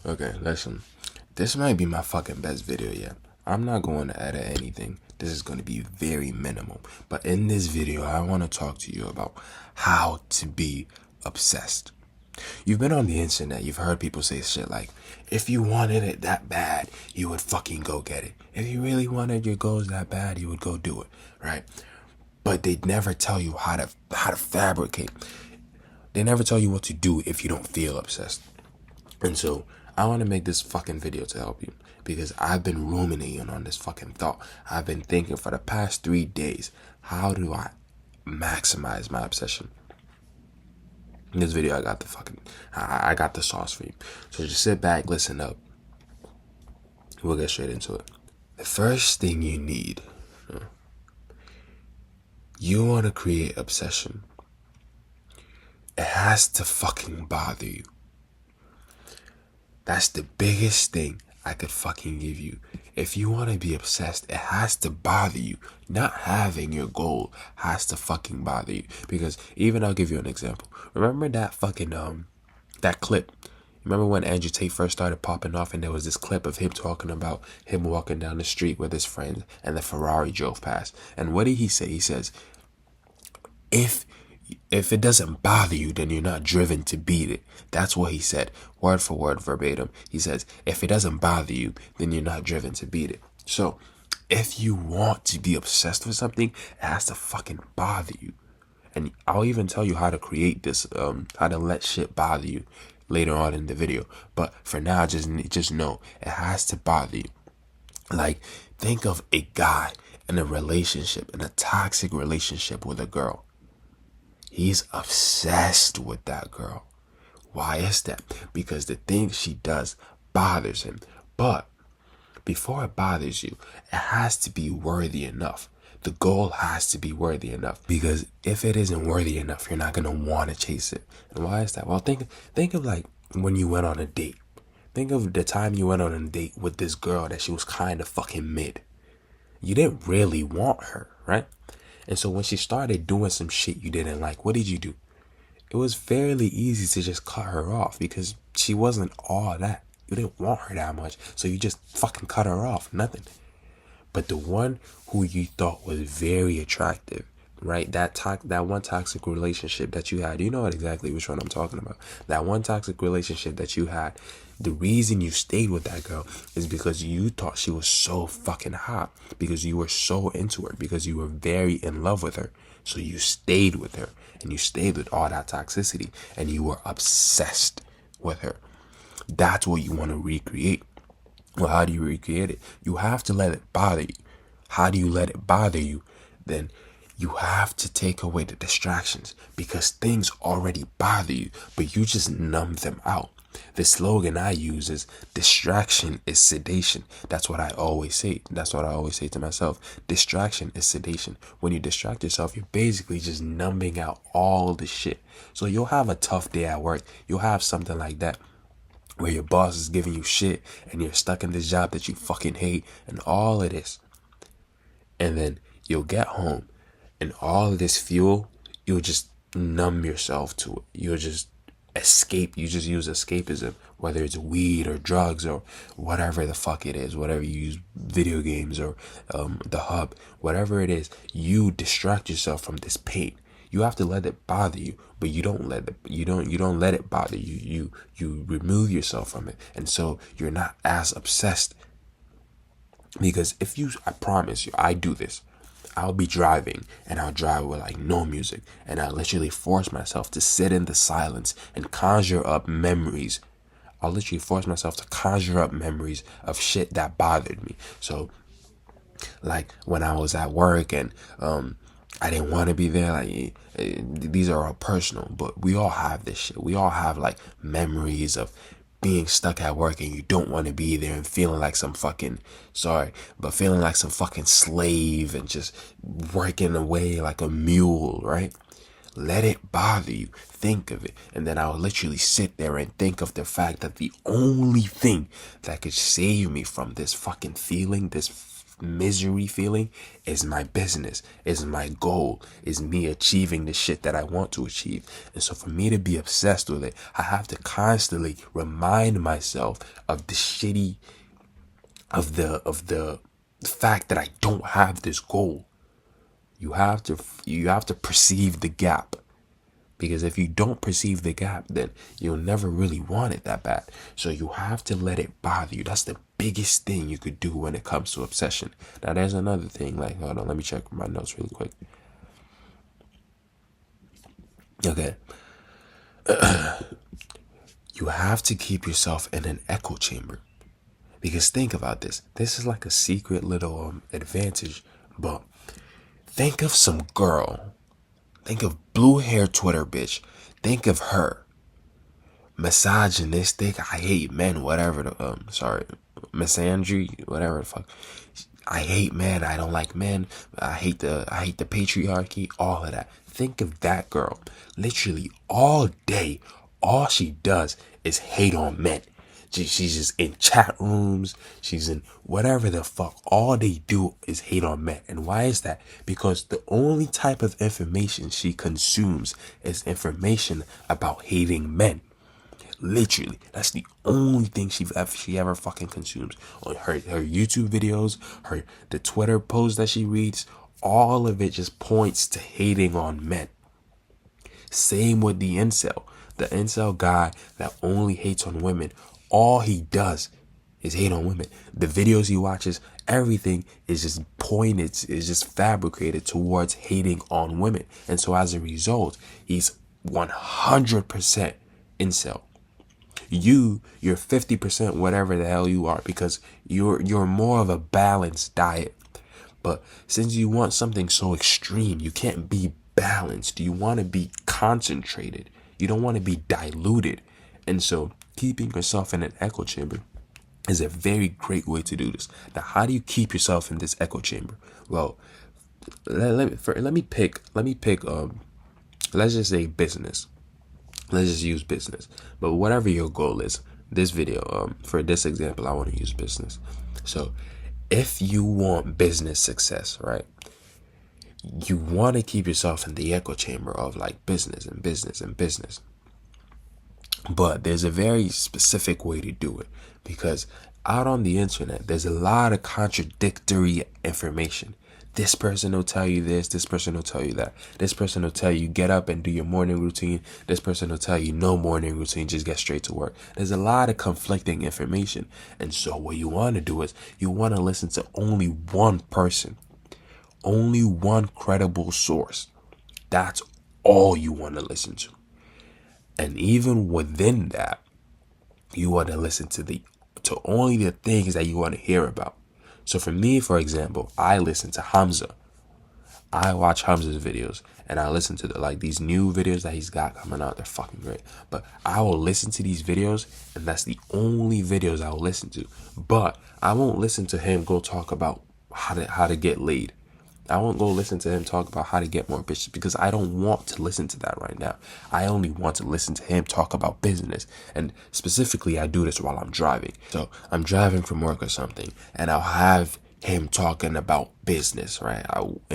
Okay, listen. This might be my fucking best video yet. I'm not going to edit anything. This is going to be very minimal. But in this video, I want to talk to you about how to be obsessed. You've been on the internet, you've heard people say shit like, if you wanted it that bad, you would fucking go get it. If you really wanted your goals that bad, you would go do it, right? But they never tell you how to fabricate. They never tell you what to do if you don't feel obsessed. And so I want to make this fucking video to help you because I've been ruminating on this fucking thought. I've been thinking for the past 3 days, how do I maximize my obsession? In this video, I got the sauce for you. So just sit back, listen up. We'll get straight into it. The first thing you need, you want to create obsession. It has to fucking bother you. That's the biggest thing I could fucking give you. If you want to be obsessed, it has to bother you. Not having your goal has to fucking bother you. Because even I'll give you an example. Remember that fucking that clip? Remember when Andrew Tate first started popping off and there was this clip of him talking about him walking down the street with his friend and the Ferrari drove past. And what did he say? He says, if it doesn't bother you, then you're not driven to beat it. That's what he said, word for word, verbatim. He says, if it doesn't bother you, then you're not driven to beat it. So if you want to be obsessed with something, it has to fucking bother you. And I'll even tell you how to create this, how to let shit bother you later on in the video. But for now, just know it has to bother you. Like, think of a guy in a relationship, in a toxic relationship with a girl. He's obsessed with that girl. Why is that? Because the thing she does bothers him. But before it bothers you, it has to be worthy enough. The goal has to be worthy enough. Because if it isn't worthy enough, you're not going to want to chase it. And why is that? Well, think of like when you went on a date. Think of the time you went on a date with this girl that she was kind of fucking mid. You didn't really want her, right? And so when she started doing some shit you didn't like, what did you do? It was fairly easy to just cut her off because she wasn't all that. You didn't want her that much, so you just fucking cut her off. Nothing. But the one who you thought was very attractive, right? That one toxic relationship that you had, you know exactly which one I'm talking about. That one toxic relationship that you had, the reason you stayed with that girl is because you thought she was so fucking hot, because you were so into her, because you were very in love with her. So you stayed with her, and you stayed with all that toxicity, and you were obsessed with her. That's what you want to recreate. Well, how do you recreate it? You have to let it bother you. How do you let it bother you? Then you have to take away the distractions, because things already bother you, but you just numb them out. The slogan I use is distraction is sedation. That's what I always say. That's what I always say to myself. Distraction is sedation. When you distract yourself, you're basically just numbing out all the shit. So you'll have a tough day at work. You'll have something like that where your boss is giving you shit and you're stuck in this job that you fucking hate and all of this. And then you'll get home and all of this fuel, you'll just numb yourself to it. You'll just escape. You just use escapism, whether it's weed or drugs or whatever the fuck it is, whatever you use, video games or the hub, whatever it is, you distract yourself from this pain. You have to let it bother you, but you don't let it bother you. You remove yourself from it, and so you're not as obsessed. Because I promise you, I do this. I'll be driving and I'll drive with like no music, and I'll literally force myself to sit in the silence and conjure up memories. I'll literally force myself to conjure up memories of shit that bothered me. So like when I was at work and I didn't want to be there. Like, these are all personal, but we all have this shit. We all have like memories of being stuck at work and you don't want to be there and feeling like some fucking, feeling like some fucking slave and just working away like a mule, right? Let it bother you. Think of it. And then I'll literally sit there and think of the fact that the only thing that could save me from this fucking feeling, this misery feeling is my business, is my goal, is me achieving the shit that I want to achieve. And so for me to be obsessed with it, I have to constantly remind myself of the shitty, of the fact that I don't have this goal. You have to perceive the gap. Because if you don't perceive the gap, then you'll never really want it that bad. So you have to let it bother you. That's the biggest thing you could do when it comes to obsession. Now there's another thing, like, hold on, let me check my notes really quick. Okay. You have to keep yourself in an echo chamber. Because think about this. This is like a secret little advantage. But think of some girl. Think of blue hair Twitter bitch. Think of her. Misogynistic. I hate men. Whatever. Misandry. Whatever the fuck. I hate men. I don't like men. I hate the patriarchy. All of that. Think of that girl. Literally all day, all she does is hate on men. She's just in chat rooms. She's in whatever the fuck. All they do is hate on men. And why is that? Because the only type of information she consumes is information about hating men. Literally, that's the only thing she ever fucking consumes. On her YouTube videos, the Twitter posts that she reads, all of it just points to hating on men. Same with the incel. The incel guy that only hates on women. All he does is hate on women. The videos he watches, everything is just pointed, is just fabricated towards hating on women. And so as a result, he's 100% incel. You're 50% whatever the hell you are, because you're more of a balanced diet. But since you want something so extreme, you can't be balanced. You want to be concentrated. You don't want to be diluted. And so keeping yourself in an echo chamber is a very great way to do this. Now, how do you keep yourself in this echo chamber? Well, let me pick let's just say business. Let's just use business. But whatever your goal is, this video, for this example, I want to use business. So if you want business success, right, you want to keep yourself in the echo chamber of like business and business and business. But there's a very specific way to do it, because out on the internet, there's a lot of contradictory information. This person will tell you this, this person will tell you that. This person will tell you get up and do your morning routine. This person will tell you no morning routine, just get straight to work. There's a lot of conflicting information. And so what you want to do is you want to listen to only one person, only one credible source. That's all you want to listen to. And even within that, you want to listen to only the things that you want to hear about. So for me, for example, I listen to Hamza. I watch Hamza's videos and I listen to these new videos that he's got coming out. They're fucking great. But I will listen to these videos, and that's the only videos I will listen to. But I won't listen to him go talk about how to get laid. I won't go listen to him talk about how to get more bitches, because I don't want to listen to that right now. I only want to listen to him talk about business. And specifically, I do this while I'm driving. So I'm driving from work or something, and I'll have him talking about business, right?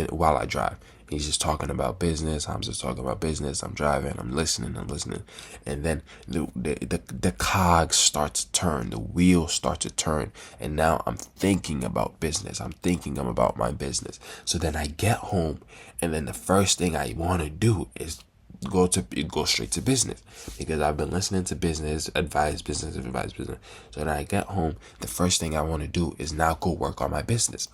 While I drive. He's just talking about business. I'm just talking about business. I'm driving. I'm listening. And then the cogs start to turn. The wheels start to turn. And now I'm thinking about business. I'm thinking about my business. So then I get home, and then the first thing I want to do is go straight to business, because I've been listening to business advice. So then I get home, the first thing I want to do is now go work on my business.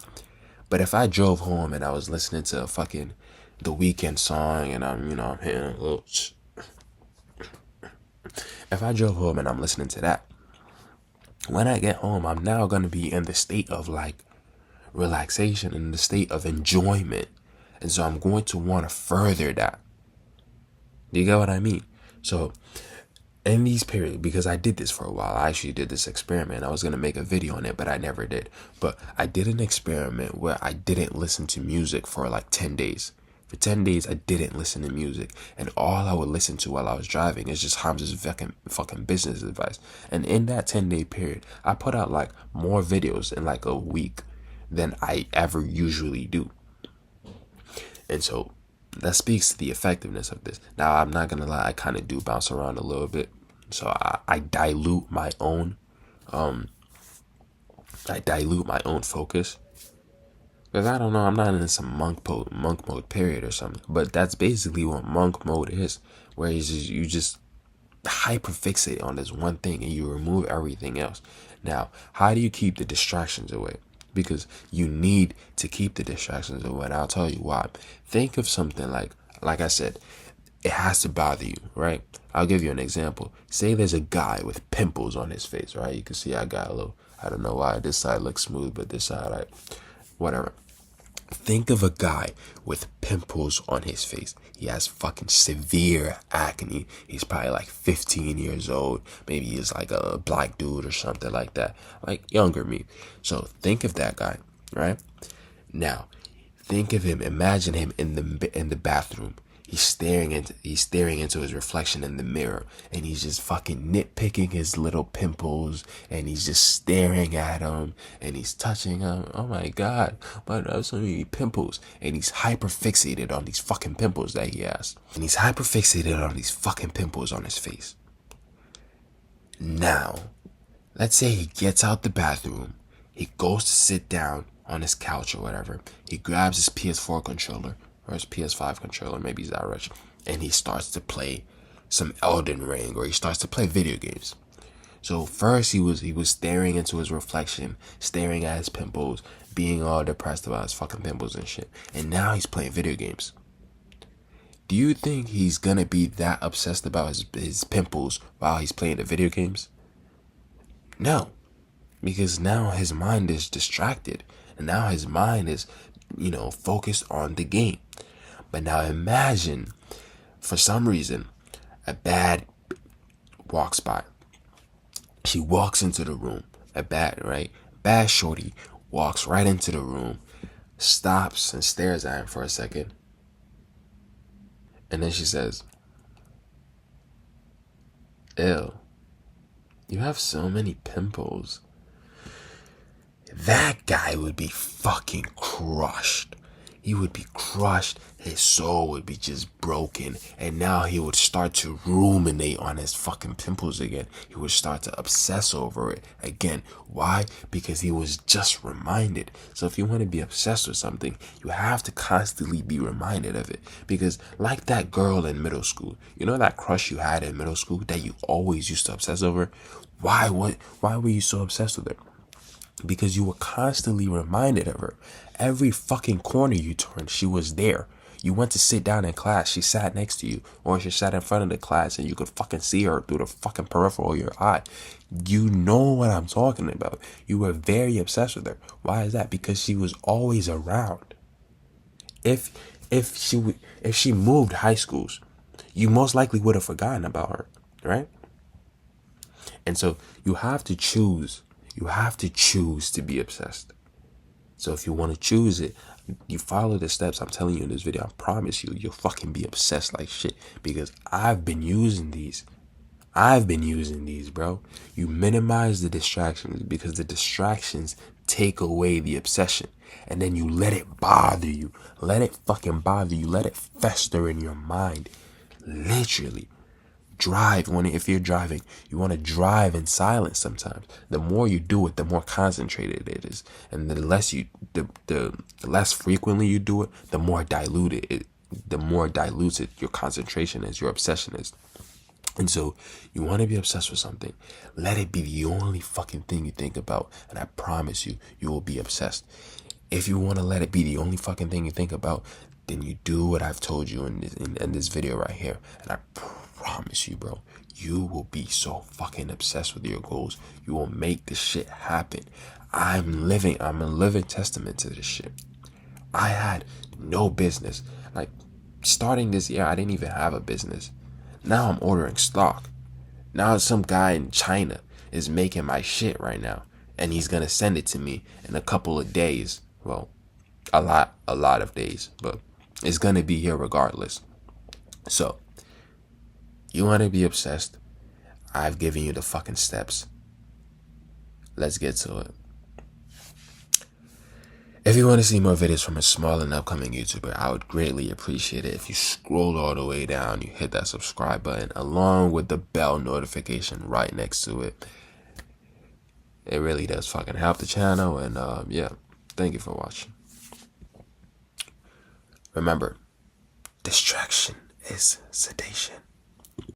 But if I drove home and I was listening to fucking The Weeknd song, and I'm hitting a little, if I drove home and I'm listening to that, when I get home, I'm now going to be in the state of like relaxation, in the state of enjoyment. And so I'm going to want to further that. You get what I mean? So in these periods, because I did this for a while, I actually did this experiment. I was going to make a video on it, but I never did. But I did an experiment where I didn't listen to music for like 10 days. For 10 days, I didn't listen to music. And all I would listen to while I was driving is just Hamza's fucking business advice. And in that 10-day period, I put out like more videos in like a week than I ever usually do. And so that speaks to the effectiveness of this. Now, I'm not gonna lie, I kind of do bounce around a little bit. So I dilute my own focus. Because I don't know, I'm not in some monk mode period or something. But that's basically what monk mode is. Where you just hyper fixate on this one thing and you remove everything else. Now, how do you keep the distractions away? Because you need to keep the distractions away, and I'll tell you why. Think of something like I said, it has to bother you, right? I'll give you an example. Say there's a guy with pimples on his face, right? You can see I got a little, I don't know why this side looks smooth, but this side, whatever. Think of a guy with pimples on his face. He has fucking severe acne. He's probably like 15 years old. Maybe he's like a black dude or something like that. Like younger me. So think of that guy, right? Now, think of him. Imagine him in the bathroom. He's staring into his reflection in the mirror, and he's just fucking nitpicking his little pimples, and he's just staring at them, and he's touching them. Oh my god, but I have so many pimples, and he's hyper fixated on these fucking pimples that he has, and he's hyper fixated on these fucking pimples on his face. Now, let's say he gets out the bathroom, he goes to sit down on his couch or whatever, he grabs his PS4 controller or his PS5 controller, maybe he's that rich, and he starts to play some Elden Ring, or he starts to play video games. So first he was staring into his reflection, staring at his pimples, being all depressed about his fucking pimples and shit, and now he's playing video games. Do you think he's gonna be that obsessed about his pimples while he's playing the video games? No, because now his mind is distracted, and now his mind is, focused on the game. But now imagine, for some reason, a bad walks by. She walks into the room. Bad shorty walks right into the room, stops and stares at him for a second. And then she says, "Ew, you have so many pimples." That guy would be fucking crushed. He would be crushed. His soul would be just broken. And now he would start to ruminate on his fucking pimples again. He would start to obsess over it again. Why? Because he was just reminded. So if you want to be obsessed with something, you have to constantly be reminded of it. Because like that girl in middle school, you know that crush you had in middle school that you always used to obsess over? Why were you so obsessed with her? Because you were constantly reminded of her. Every fucking corner you turned, she was there. You went to sit down in class, she sat next to you, or she sat in front of the class and you could fucking see her through the fucking peripheral of your eye. You know what I'm talking about. You were very obsessed with her. Why is that? Because she was always around. If she moved high schools, you most likely would have forgotten about her, right? And so you have to choose. You have to choose to be obsessed. So if you want to choose it, you follow the steps I'm telling you in this video. I promise you, you'll fucking be obsessed like shit. Because I've been using these. Bro. You minimize the distractions because the distractions take away the obsession. And then you let it bother you. Let it fucking bother you. Let it fester in your mind. Literally. Drive if you're driving, you want to drive in silence sometimes. The more you do it, the more concentrated it is, and the less frequently you do it, the more diluted your concentration is, your obsession is. And so you want to be obsessed with something, let it be the only fucking thing you think about, and I promise you, you will be obsessed. If you want to let it be the only fucking thing you think about, then you do what I've told you in this video right here, and I promise you, bro, you will be so fucking obsessed with your goals. You will make this shit happen. I'm a living testament to this shit. I had no business. Like, starting this year, I didn't even have a business. Now I'm ordering stock. Now some guy in China is making my shit right now, and he's gonna send it to me in a couple of days. Well, a lot of days, but it's gonna be here regardless. So, you want to be obsessed? I've given you the fucking steps. Let's get to it. If you want to see more videos from a small and upcoming YouTuber, I would greatly appreciate it if you scroll all the way down, you hit that subscribe button along with the bell notification right next to it. It really does fucking help the channel, and yeah, thank you for watching. Remember, distraction is sedation.